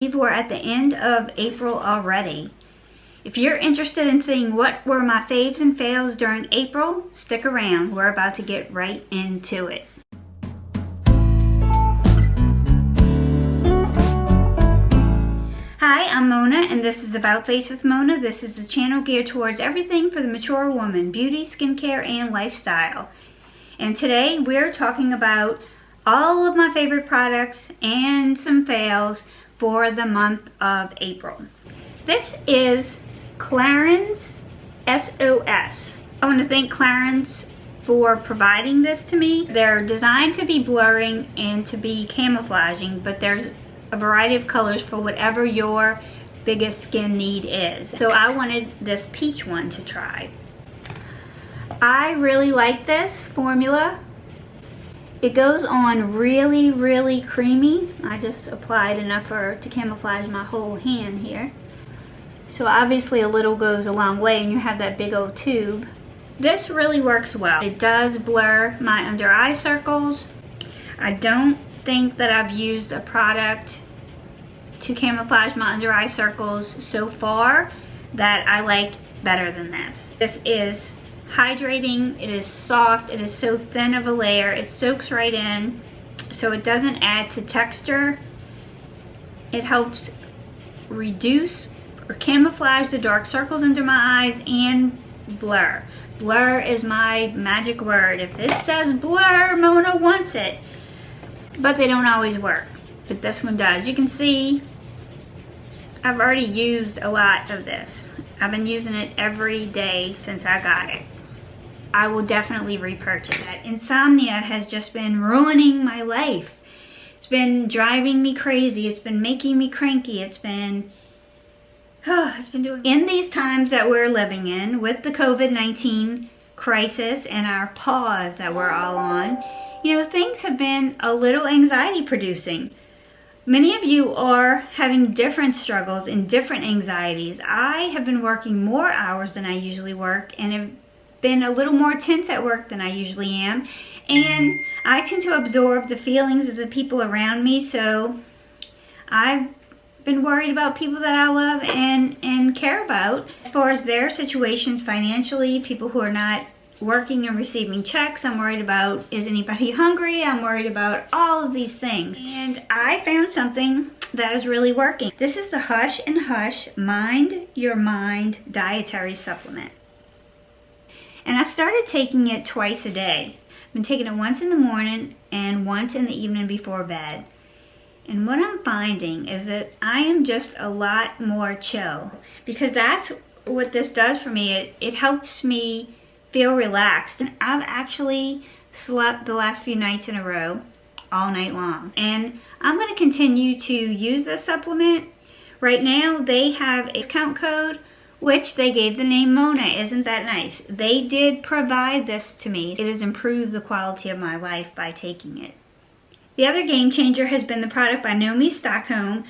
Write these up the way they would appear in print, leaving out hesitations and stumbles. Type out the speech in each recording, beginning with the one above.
We're at the end of April already. If you're interested in seeing what were my faves and fails during April, stick around. We're about to get right into it. Hi, I'm Mona and this is About Face with Mona. This is a channel geared towards everything for the mature woman, beauty, skincare, and lifestyle. And today we're talking about all of my favorite products and some fails for the month of April. This is Clarins SOS. I want to thank Clarins for providing this to me. They're designed to be blurring and to be camouflaging, but there's a variety of colors for whatever your biggest skin need is. So I wanted this peach one to try. I really like this formula. It goes on really, really creamy. I just applied enough to camouflage my whole hand here. So obviously a little goes a long way and you have that big old tube. This really works well. It does blur my under eye circles. I don't think that I've used a product to camouflage my under eye circles so far that I like better than this. This is hydrating, it is soft, it is so thin of a layer, it soaks right in, so it doesn't add to texture. It helps reduce or camouflage the dark circles under my eyes and blur. Blur is my magic word. If this says blur, Mona wants it. But they don't always work, but this one does. You can see I've already used a lot of this. I've been using it every day since I got it. I will definitely repurchase. Insomnia has just been ruining my life. It's been driving me crazy. It's been making me cranky. It's been doing. In these times that we're living in with the COVID-19 crisis and our pause that we're all on, you know, things have been a little anxiety producing. Many of you are having different struggles and different anxieties. I have been working more hours than I usually work and have been a little more tense at work than I usually am, and I tend to absorb the feelings of the people around me, so I've been worried about people that I love and care about as far as their situations financially, people who are not working and receiving checks. I'm worried about, is anybody hungry? I'm worried about all of these things, and I found something that is really working. This is the Hush and Hush Mind Your Mind Dietary Supplement. And I started taking it twice a day. I've been taking it once in the morning and once in the evening before bed. And what I'm finding is that I am just a lot more chill, because that's what this does for me. It helps me feel relaxed. And I've actually slept the last few nights in a row all night long. And I'm going to continue to use this supplement. Right now they have a discount code, which they gave the name Mona. Isn't that nice? They did provide this to me. It has improved the quality of my life by taking it. The other game changer has been the product by Noomi Stockholm,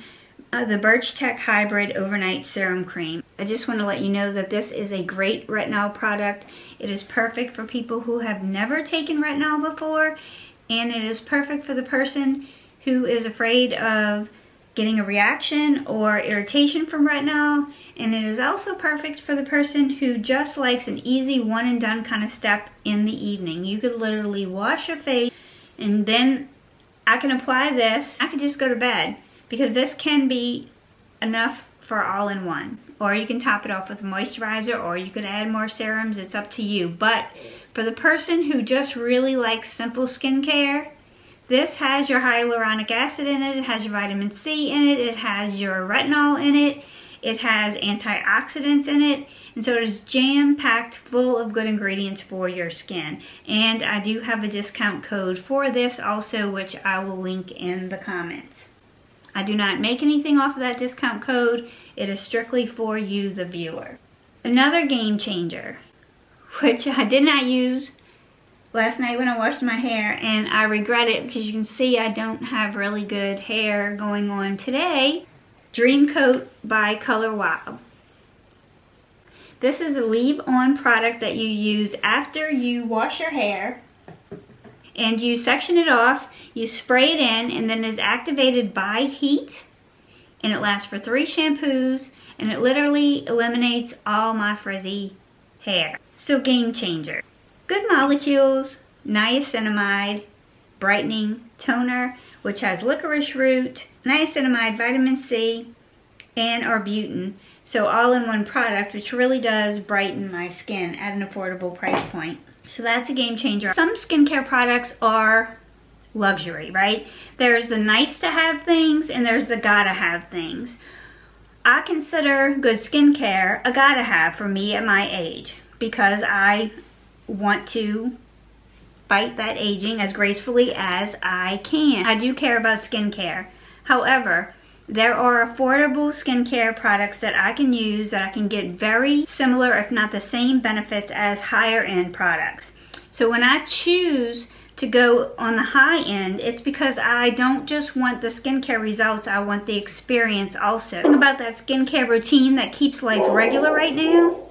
the Birch Tech Hybrid Overnight Serum Cream. I just want to let you know that this is a great retinol product. It is perfect for people who have never taken retinol before, and it is perfect for the person who is afraid of getting a reaction or irritation from retinol, and it is also perfect for the person who just likes an easy one and done kind of step in the evening. You could literally wash your face and then I can apply this. I could just go to bed, because this can be enough for all in one. Or you can top it off with a moisturizer, or you could add more serums. It's up to you. But for the person who just really likes simple skincare, this has your hyaluronic acid in it, it has your vitamin C in it, it has your retinol in it, it has antioxidants in it, and so it is jam-packed full of good ingredients for your skin. And I do have a discount code for this also, which I will link in the comments. I do not make anything off of that discount code. It is strictly for you, the viewer. Another game changer, which I did not use last night when I washed my hair, and I regret it because you can see I don't have really good hair going on today. Dream Coat by Color Wow. This is a leave-on product that you use after you wash your hair, and you section it off, you spray it in, and then it's activated by heat. and it lasts for 3 shampoos, and it literally eliminates all my frizzy hair. So game changer. Good Molecules Niacinamide Brightening Toner, which has licorice root, niacinamide, vitamin C, and arbutin. So all in one product, which really does brighten my skin at an affordable price point. So that's a game changer. Some skincare products are luxury, right? There's the nice to have things and there's the gotta have things. I consider good skincare a gotta have for me at my age because I want to fight that aging as gracefully as I can. I do care about skincare. However, there are affordable skincare products that I can use that I can get very similar, if not the same benefits as higher end products. So when I choose to go on the high end, it's because I don't just want the skincare results, I want the experience also. Think about that skincare routine that keeps life regular right now.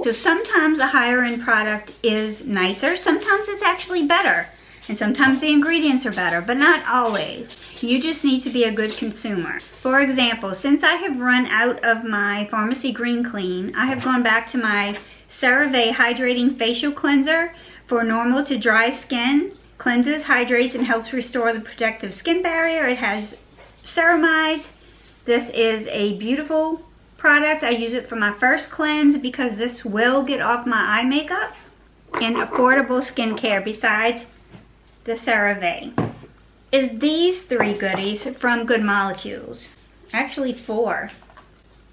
So sometimes a higher end product is nicer, sometimes it's actually better, and sometimes the ingredients are better, but not always. You just need to be a good consumer. For example, since I have run out of my Pharmacy Green Clean, I have gone back to my CeraVe Hydrating Facial Cleanser for normal to dry skin. Cleanses, hydrates, and helps restore the protective skin barrier. It has ceramides. This is a beautiful product. I use it for my first cleanse because this will get off my eye makeup. And affordable skincare besides the CeraVe is these 3 goodies from Good Molecules. Actually 4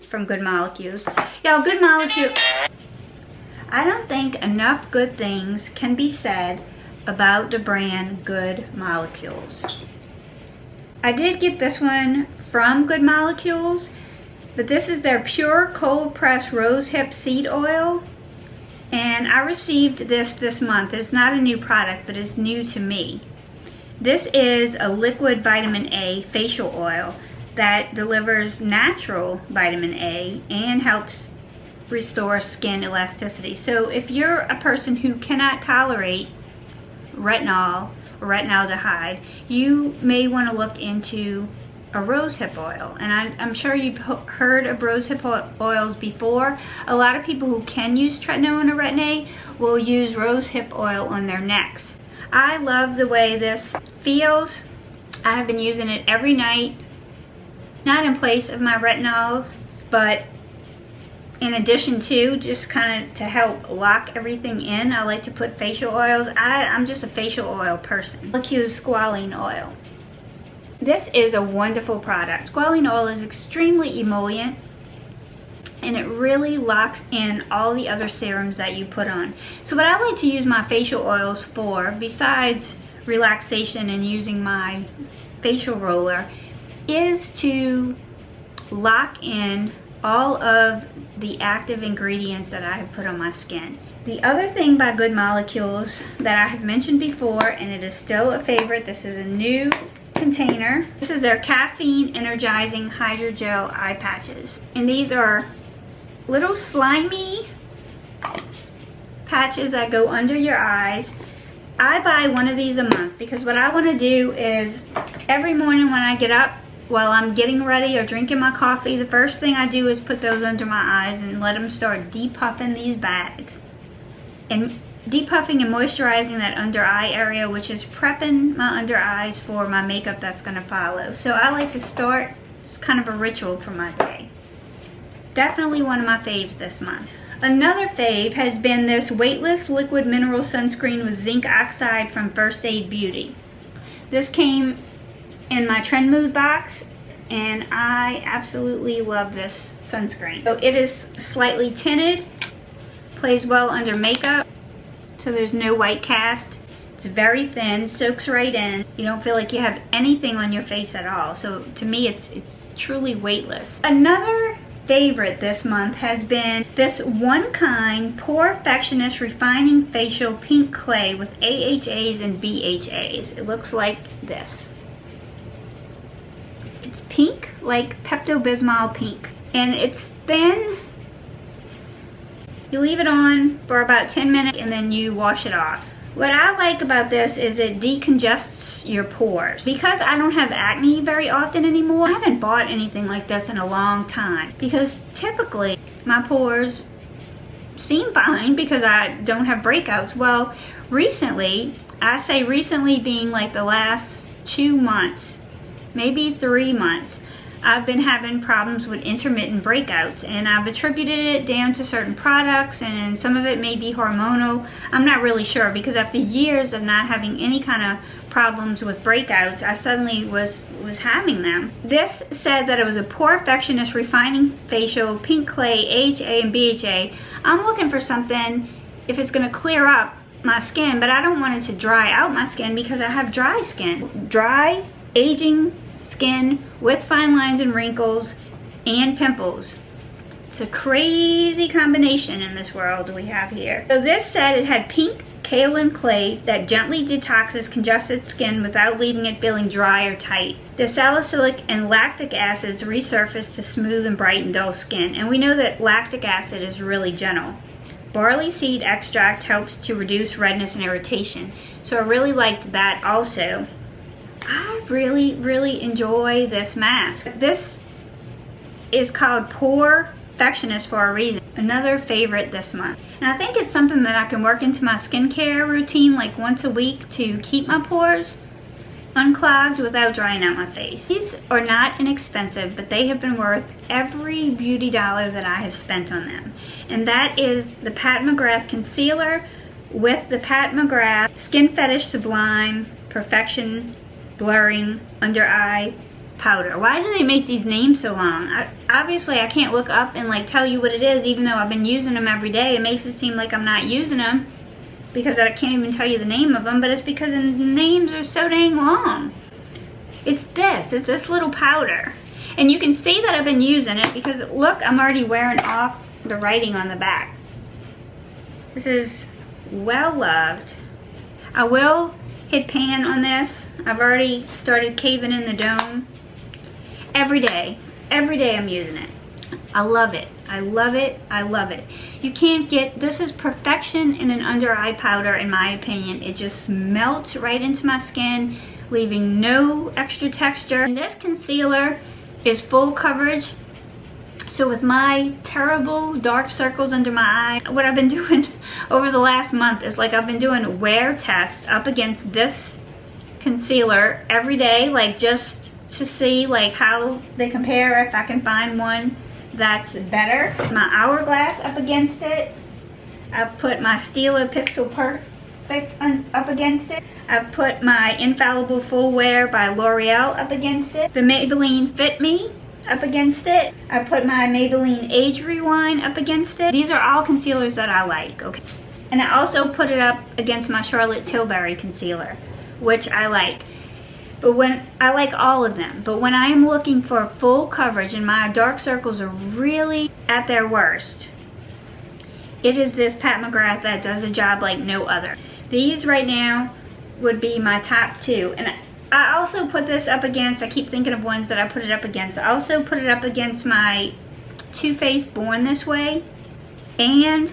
from Good Molecules. Y'all, Good Molecules. I don't think enough good things can be said about the brand Good Molecules. I did get this one from Good Molecules, but this is their pure cold pressed rosehip seed oil, and I received this month. It's not a new product, but it's new to me. This is a liquid vitamin A facial oil that delivers natural vitamin A and helps restore skin elasticity. So if you're a person who cannot tolerate retinol or retinaldehyde, you may want to look into a rosehip oil. And I'm sure you've heard of rosehip oils before. A lot of people who can use tretinoin or retin-A will use rosehip oil on their necks. I love the way this feels. I have been using it every night, not in place of my retinols, but in addition to, just kind of to help lock everything in. I like to put facial oils. I'm just a facial oil person. Let's use squalene oil. This is a wonderful product. Squalene oil is extremely emollient, and it really locks in all the other serums that you put on. So what I like to use my facial oils for, besides relaxation and using my facial roller, is to lock in all of the active ingredients that I have put on my skin. The other thing by Good Molecules that I have mentioned before, and it is still a favorite, this is a new container. This is their caffeine energizing hydrogel eye patches, and these are little slimy patches that go under your eyes. I buy one of these a month because what I want to do is every morning when I get up, while I'm getting ready or drinking my coffee, the first thing I do is put those under my eyes and let them start depuffing these bags. And depuffing and moisturizing that under eye area, which is prepping my under eyes for my makeup that's going to follow. So I like to start, it's kind of a ritual for my day. Definitely one of my faves this month. Another fave has been this weightless liquid mineral sunscreen with zinc oxide from First Aid Beauty. This came in my Trend Mood box, and I absolutely love this sunscreen. So it is slightly tinted, plays well under makeup, so there's no white cast. It's very thin, soaks right in. You don't feel like you have anything on your face at all. So to me, it's truly weightless. Another favorite this month has been this One Kind Porefectionist Refining Facial Pink Clay with AHAs and BHAs. It looks like this. It's pink, like Pepto-Bismol pink, and it's thin. You leave it on for about 10 minutes and then you wash it off What I like about this is it decongests your pores. Because I don't have acne very often anymore, I haven't bought anything like this in a long time. Because typically my pores seem fine because I don't have breakouts. Well, recently, I say recently being like the last 2 months, maybe 3 months, I've been having problems with intermittent breakouts, and I've attributed it down to certain products, and some of it may be hormonal. I'm not really sure, because after years of not having any kind of problems with breakouts, I suddenly was having them. This said that it was a pore perfectionist refining facial, pink clay, AHA and BHA. I'm looking for something if it's going to clear up my skin, but I don't want it to dry out my skin because I have dry skin. Dry, aging skin with fine lines and wrinkles and pimples. It's a crazy combination in this world we have here. So this said it had pink kaolin clay that gently detoxes congested skin without leaving it feeling dry or tight. The salicylic and lactic acids resurface to smooth and brighten dull skin, and we know that lactic acid is really gentle. Barley seed extract helps to reduce redness and irritation, so I really liked that also. I really enjoy this mask. This is called Pore Perfectionist for a reason. Another favorite this month. And I think it's something that I can work into my skincare routine like once a week to keep my pores unclogged without drying out my face. These are not inexpensive, but they have been worth every beauty dollar that I have spent on them. And that is the Pat McGrath Concealer with the Pat McGrath Skin Fetish Sublime Perfection Blurring Under Eye Powder. Why do they make these names so long? Obviously I can't look up and like tell you what it is, even though I've been using them every day. It makes it seem like I'm not using them because I can't even tell you the name of them, but it's because the names are so dang long. It's this little powder. And you can see that I've been using it because look, I'm already wearing off the writing on the back. This is well loved. I will hit pan on this. I've already started caving in the dome. Every day I'm using it. I love it. I love it. I love it. You can't get, this is perfection in an under eye powder in my opinion. It just melts right into my skin, leaving no extra texture. And this concealer is full coverage. So with my terrible dark circles under my eye, what I've been doing over the last month is like I've been doing a wear test up against this concealer every day, like just to see like how they compare, if I can find one that's better. My Hourglass up against it. I've put my Stila Pixel Perfect up against it. I've put my Infallible Full Wear by L'Oreal up against it. The Maybelline Fit Me up against it. I put my Maybelline Age Rewind up against it. These are all concealers that I like, okay? And I also put it up against my Charlotte Tilbury concealer, which I like. But when I like all of them, but when I am looking for full coverage and my dark circles are really at their worst, it is this Pat McGrath that does a job like no other. These right now would be my top two. And I also put this up against, I keep thinking of ones that I put it up against. I also put it up against my Too Faced Born This Way and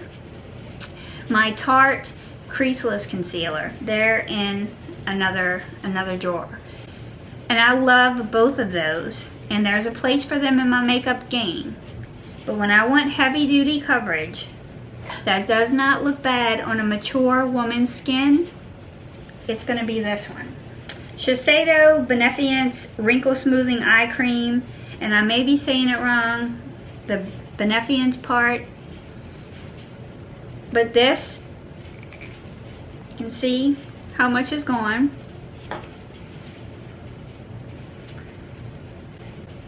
my Tarte Creaseless Concealer. They're in another drawer. And I love both of those, and there's a place for them in my makeup game. But when I want heavy duty coverage that does not look bad on a mature woman's skin, it's going to be this one. Shiseido Beneficence Wrinkle Smoothing Eye Cream, and I may be saying it wrong, the Beneficence part, but this, you can see how much is gone.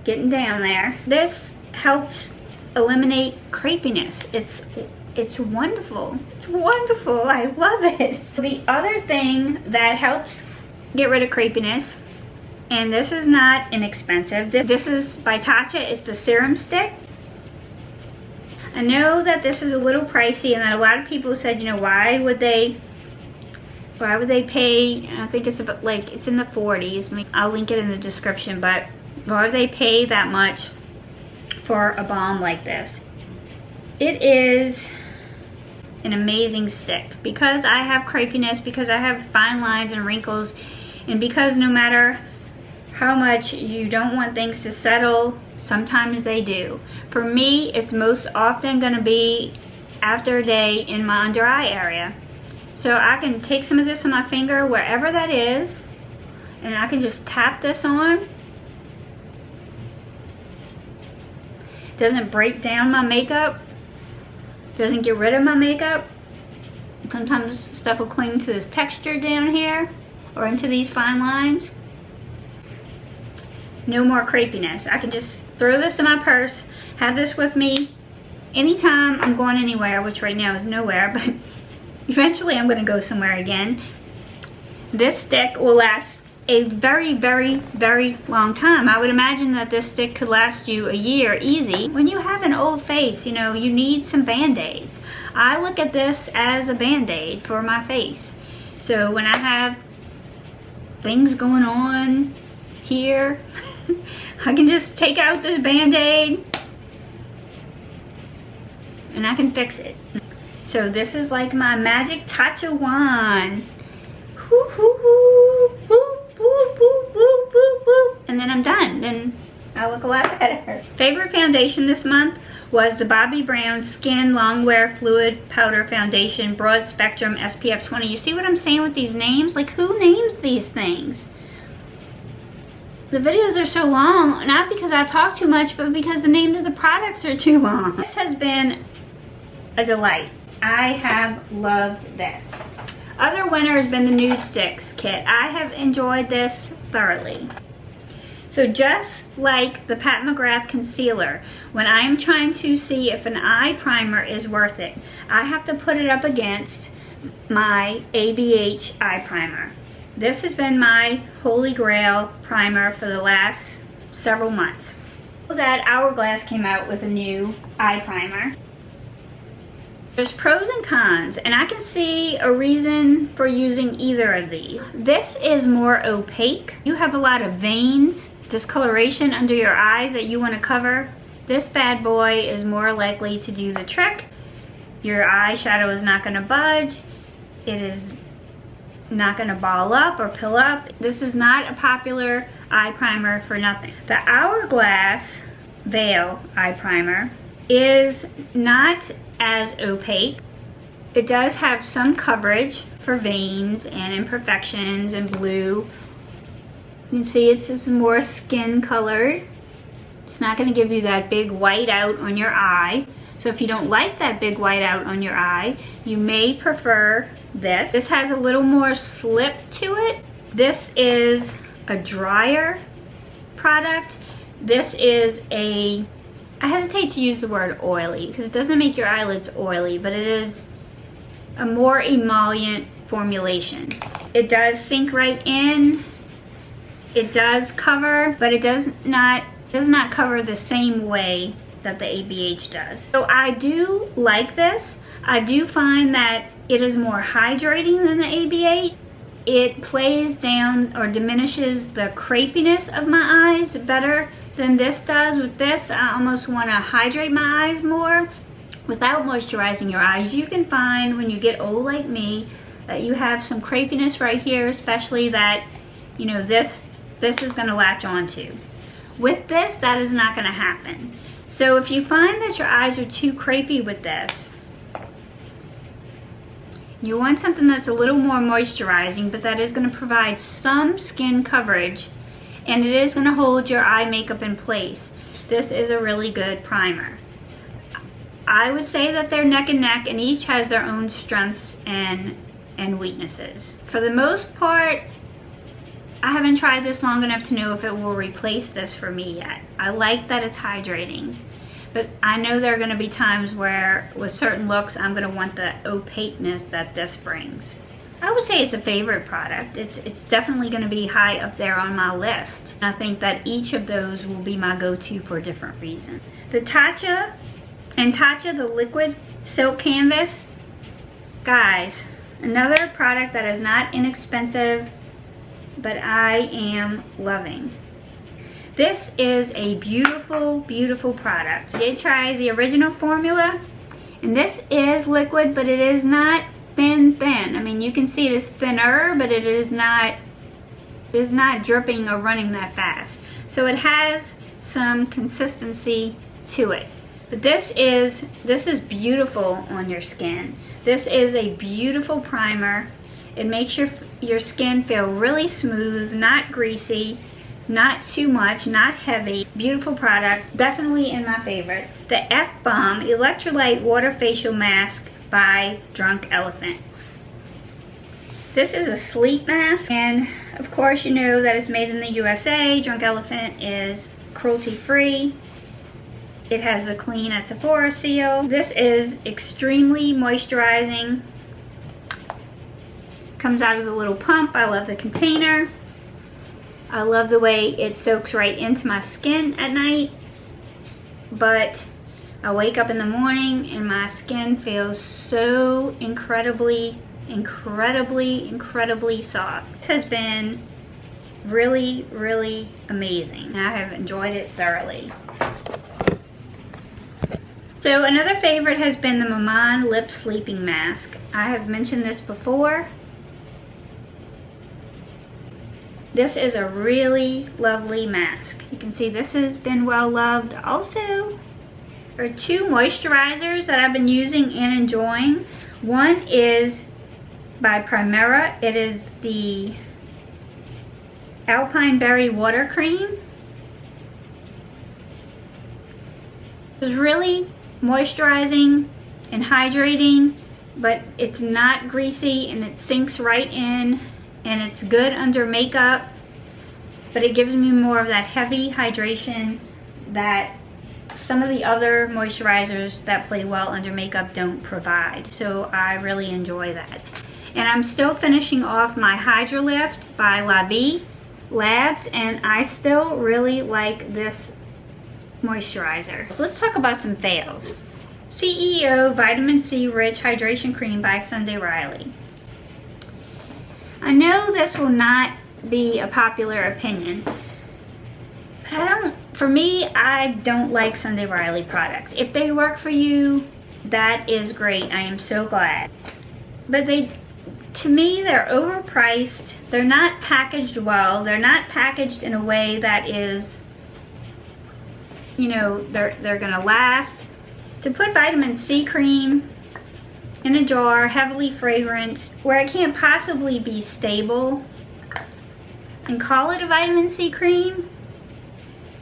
Getting down there. This helps eliminate crepiness. It's wonderful. It's wonderful. I love it. The other thing that helps get rid of crepiness, and this is not inexpensive. This is by Tatcha. It's the serum stick. I know that this is a little pricey, and that a lot of people said, you know, why would they pay? I think it's about like it's in the 40s. I'll link it in the description, but why would they pay that much for a balm like this? It is an amazing stick. Because I have crepiness, because I have fine lines and wrinkles, and because no matter how much you don't want things to settle, sometimes they do. For me, it's most often gonna be after a day in my under eye area. So I can take some of this on my finger, wherever that is, and I can just tap this on. Doesn't break down my makeup, doesn't get rid of my makeup. Sometimes stuff will cling to this texture down here or into these fine lines. No more crepiness. I can just throw this in my purse, have this with me anytime I'm going anywhere, which right now is nowhere, but eventually I'm gonna go somewhere again. This stick will last a very, very, very long time. I would imagine that this stick could last you a year easy. When you have an old face, you know, you need some band-aids. I look at this as a band-aid for my face. So when I have things going on here, I can just take out this band-aid and I can fix it. So this is like my magic Tatcha wand. Hoo, hoo, hoo, hoo. Whoop, whoop, whoop, whoop, whoop. And then I'm done. Then I look a lot better. Favorite foundation this month was the Bobbi Brown Skin Longwear Fluid Powder Foundation Broad Spectrum SPF 20. You see what I'm saying with these names? Like, who names these things? The videos are so long, not because I talk too much, but because the names of the products are too long. This has been a delight. I have loved this. Other winner has been the Nude Sticks kit. I have enjoyed this thoroughly. So just like the Pat McGrath concealer, when I'm trying to see if an eye primer is worth it, I have to put it up against my ABH eye primer. This has been my holy grail primer for the last several months. That Hourglass came out with a new eye primer. There's pros and cons, and I can see a reason for using either of these. This is more opaque. You have a lot of veins, discoloration under your eyes that you want to cover. This bad boy is more likely to do the trick. Your eyeshadow is not going to budge. It is not going to ball up or pill up. This is not a popular eye primer for nothing. The Hourglass Veil eye primer is not as opaque. It does have some coverage for veins and imperfections and blue. You can see it's just more skin colored. It's not going to give you that big white out on your eye. So if you don't like that big white out on your eye, you may prefer this. This has a little more slip to it. This is a drier product. This is a, I hesitate to use the word oily because it doesn't make your eyelids oily, but it is a more emollient formulation. It does sink right in. It does cover, but it does not cover the same way that the ABH does. So I do like this. I do find that it is more hydrating than the ABH. It plays down or diminishes the crepiness of my eyes better than this does. With this, I almost want to hydrate my eyes more without moisturizing your eyes. You can find when you get old like me that you have some crepiness right here, especially that, you know, this is going to latch onto. With this, that is not going to happen. So if you find that your eyes are too crepey with this, you want something that's a little more moisturizing, but that is going to provide some skin coverage, and it is going to hold your eye makeup in place. This is a really good primer. I would say that they're neck and neck, and each has their own strengths and weaknesses. For the most part, I haven't tried this long enough to know if it will replace this for me yet. I like that it's hydrating, but I know there are going to be times where with certain looks I'm going to want the opaqueness that this brings. I would say it's a favorite product. It's definitely going to be high up there on my list. I think that each of those will be my go-to for a different reason. The Tatcha the Liquid Silk Canvas. Guys, another product that is not inexpensive, but I am loving. This is a beautiful, beautiful product. I did try the original formula, And this is liquid, but it is not thin. I mean, you can see it is thinner, but it is not dripping or running that fast. So it has some consistency to it. But this is beautiful on your skin. This is a beautiful primer. It makes your skin feel really smooth, not greasy, not too much, not heavy. Beautiful product, definitely in my favorites. The F-Bomb Electrolyte Water Facial Mask by Drunk Elephant. This is a sleep mask, and of course you know that it's made in the USA. Drunk Elephant is cruelty-free. It has a clean at Sephora seal. This is extremely moisturizing. Comes out of the little pump. I love the container. I love the way it soaks right into my skin at night. But I wake up in the morning and my skin feels so incredibly soft. This has been really, really amazing. I have enjoyed it thoroughly. So another favorite has been the Maman Lip Sleeping Mask. I have mentioned this before. This is a really lovely mask. You can see this has been well loved. Also, there are two moisturizers that I've been using and enjoying. One is by Primera. It is the Alpine Berry Water Cream. It's really moisturizing and hydrating, but it's not greasy and it sinks right in, and it's good under makeup, but it gives me more of that heavy hydration that some of the other moisturizers that play well under makeup don't provide. So I really enjoy that. And I'm still finishing off my Hydro Lift by La Vie Labs, and I still really like this moisturizer. So let's talk about some fails. CEO Vitamin C Rich Hydration Cream by Sunday Riley. I know this will not be a popular opinion, but for me, I don't like Sunday Riley products. If they work for you, that is great. I am so glad. But to me, they're overpriced. They're not packaged well. They're not packaged in a way that is, you know, they're gonna last. To put vitamin C cream in a jar, heavily fragranced, where it can't possibly be stable, and call it a vitamin C cream,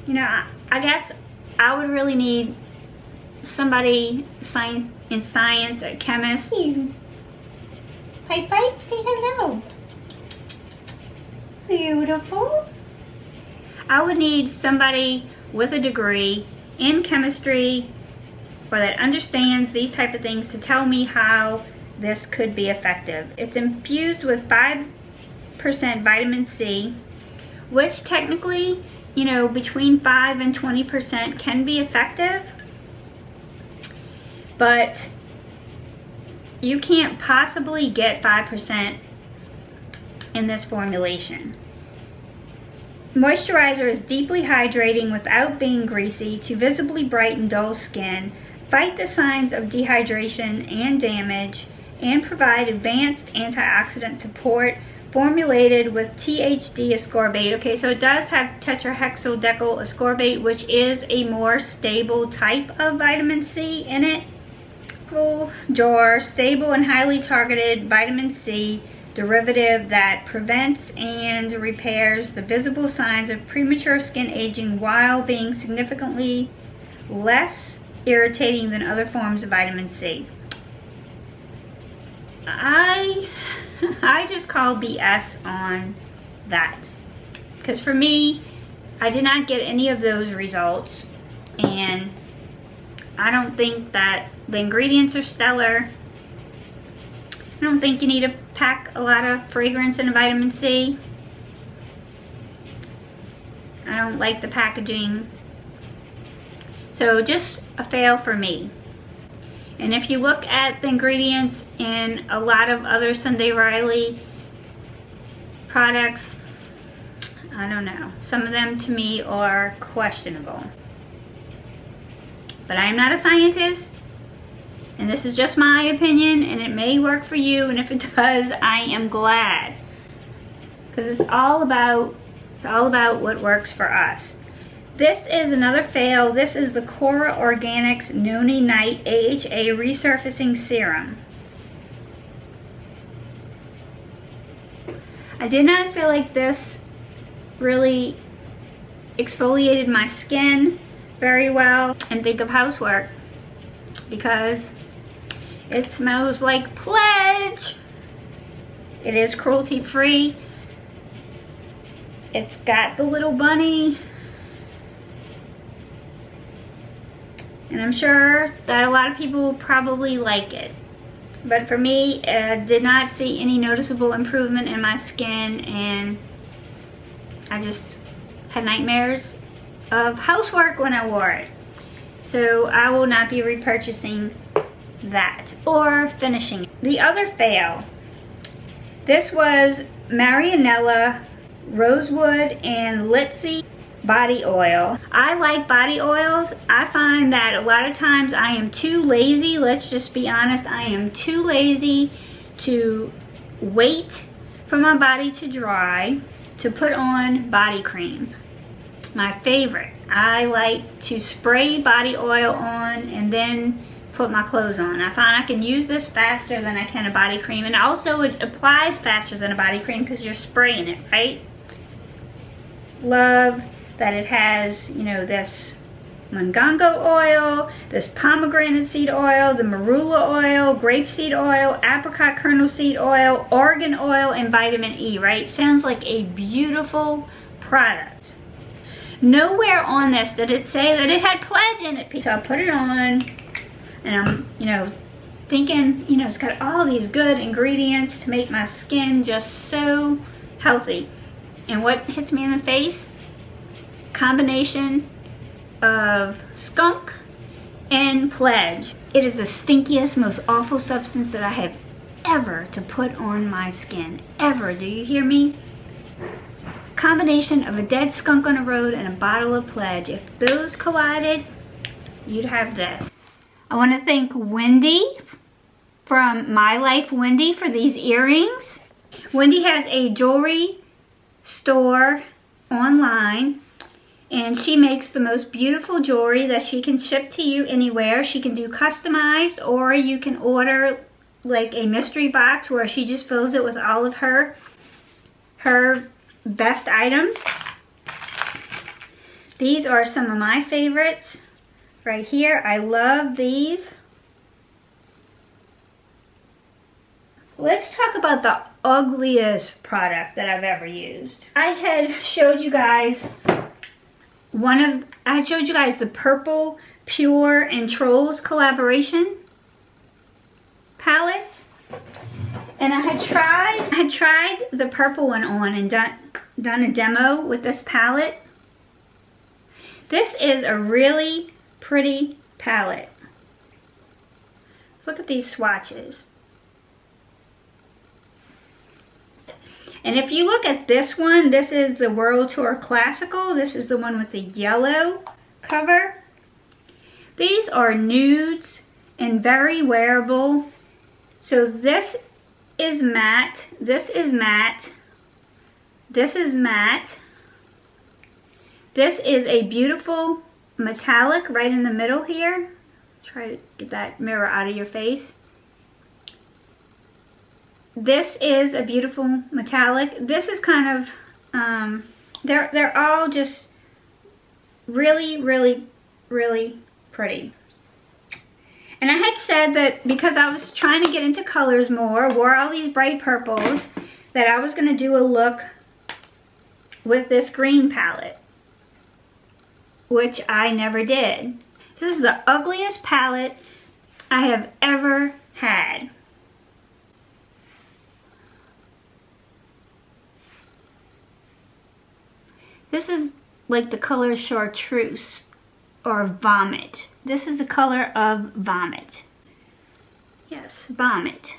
you know, I guess I would really need somebody in science, a chemist. Pipe, say hello. Beautiful. I would need somebody with a degree in chemistry or that understands these type of things to tell me how this could be effective. It's infused with 5% vitamin C, which technically, you know, between 5 and 20% can be effective, but you can't possibly get 5% in this formulation. Moisturizer is deeply hydrating without being greasy to visibly brighten dull skin, fight the signs of dehydration and damage, and provide advanced antioxidant support, formulated with THD ascorbate. Okay, so it does have tetrahexyldecyl ascorbate, which is a more stable type of vitamin C in it. Full jar, stable and highly targeted vitamin C derivative that prevents and repairs the visible signs of premature skin aging while being significantly less irritating than other forms of vitamin C. I just call BS on that, because for me, I did not get any of those results, and I don't think that the ingredients are stellar. I don't think you need to pack a lot of fragrance in a vitamin C. I don't like the packaging. So just a fail for me. And if you look at the ingredients in a lot of other Sunday Riley products, I don't know. Some of them to me are questionable. But I am not a scientist. And this is just my opinion, and it may work for you, and if it does, I am glad. Because it's all about what works for us. This is another fail. This is the Cora Organics Noomi Night AHA Resurfacing Serum. I did not feel like this really exfoliated my skin very well. And think of housework, because it smells like Pledge. It is cruelty free. It's got the little bunny. And I'm sure that a lot of people will probably like it. But for me, I did not see any noticeable improvement in my skin, and I just had nightmares of housework when I wore it. So I will not be repurchasing that or finishing it. The other fail, this was Marianella Rosewood and Litzy body oil. I like body oils. I find that a lot of times I am too lazy, let's just be honest, I am too lazy to wait for my body to dry to put on body cream. My favorite. I like to spray body oil on and then put my clothes on. I find I can use this faster than I can a body cream, and also it applies faster than a body cream because you're spraying it, right? Love that it has, you know, this mangongo oil, this pomegranate seed oil, the marula oil, grapeseed oil, apricot kernel seed oil, argan oil, and vitamin E, right? Sounds like a beautiful product. Nowhere on this did it say that it had Pledge in it. So I put it on, and I'm, you know, thinking, you know, it's got all these good ingredients to make my skin just so healthy. And what hits me in the face? Combination of skunk and Pledge. It is the stinkiest, most awful substance that I have ever to put on my skin. Ever. Do you hear me? Combination of a dead skunk on the road and a bottle of Pledge. If those collided, you'd have this. I want to thank Wendy from My Life Wendy for these earrings. Wendy has a jewelry store online, and she makes the most beautiful jewelry that she can ship to you anywhere. She can do customized, or you can order like a mystery box where she just fills it with all of her best items. These are some of my favorites right here. I love these. Let's talk about the ugliest product that I've ever used. I had showed you guys the Purple Pure and Trolls collaboration palettes. And I had tried the purple one on and done a demo with this palette. This is a really pretty palette. Let's look at these swatches. And if you look at this one, this is the World Tour Classical. This is the one with the yellow cover. These are nudes and very wearable. So this is matte, this is matte, this is matte. This is a beautiful metallic right in the middle here. Try to get that mirror out of your face. This is a beautiful metallic. This is kind of, they're all just really, really, really pretty. And I had said that because I was trying to get into colors more, wore all these bright purples, that I was going to do a look with this green palette, which I never did. This is the ugliest palette I have ever had. This is like the color chartreuse or vomit. This is the color of vomit. Yes, vomit.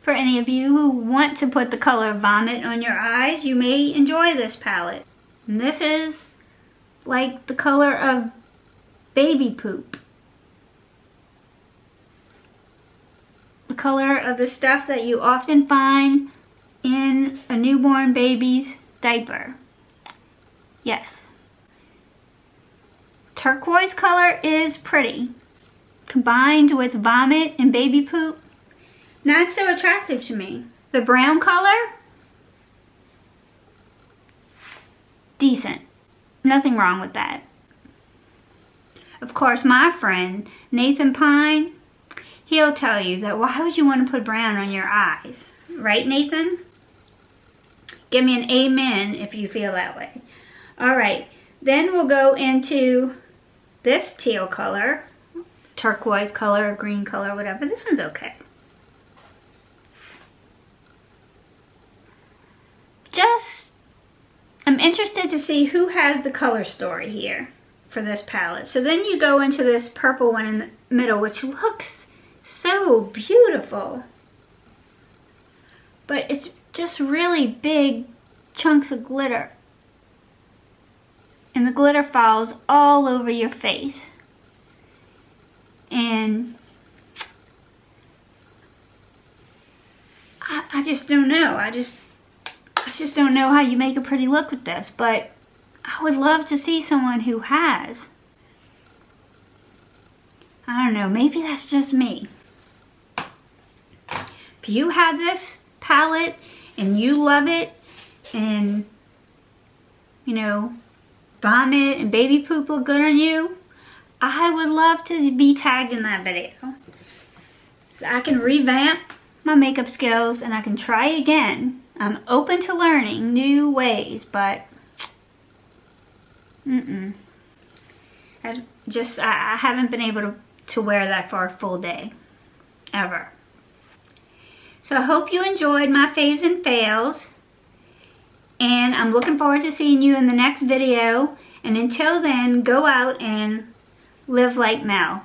For any of you who want to put the color of vomit on your eyes, you may enjoy this palette. And this is like the color of Baby Poop. The color of the stuff that you often find in a newborn baby's diaper. Yes. Turquoise color is pretty. Combined with vomit and baby poop, not so attractive to me. The brown color, decent. Nothing wrong with that. Of course, my friend, Nathan Pine, he'll tell you that why would you want to put brown on your eyes? Right, Nathan? Give me an amen if you feel that way. All right, then we'll go into this teal color, turquoise color, green color, whatever. This one's okay. I'm interested to see who has the color story here for this palette. So then you go into this purple one in the middle, which looks so beautiful. But it's just really big chunks of glitter. And the glitter falls all over your face. And I just don't know. I just don't know how you make a pretty look with this, but I would love to see someone who has. I don't know, maybe that's just me. If you have this palette and you love it and, you know, vomit and baby poop look good on you, I would love to be tagged in that video. So I can revamp my makeup skills and I can try again. I'm open to learning new ways, but I haven't been able to wear that for a full day, ever. So I hope you enjoyed my faves and fails, and I'm looking forward to seeing you in the next video, and until then, go out and live like Mel.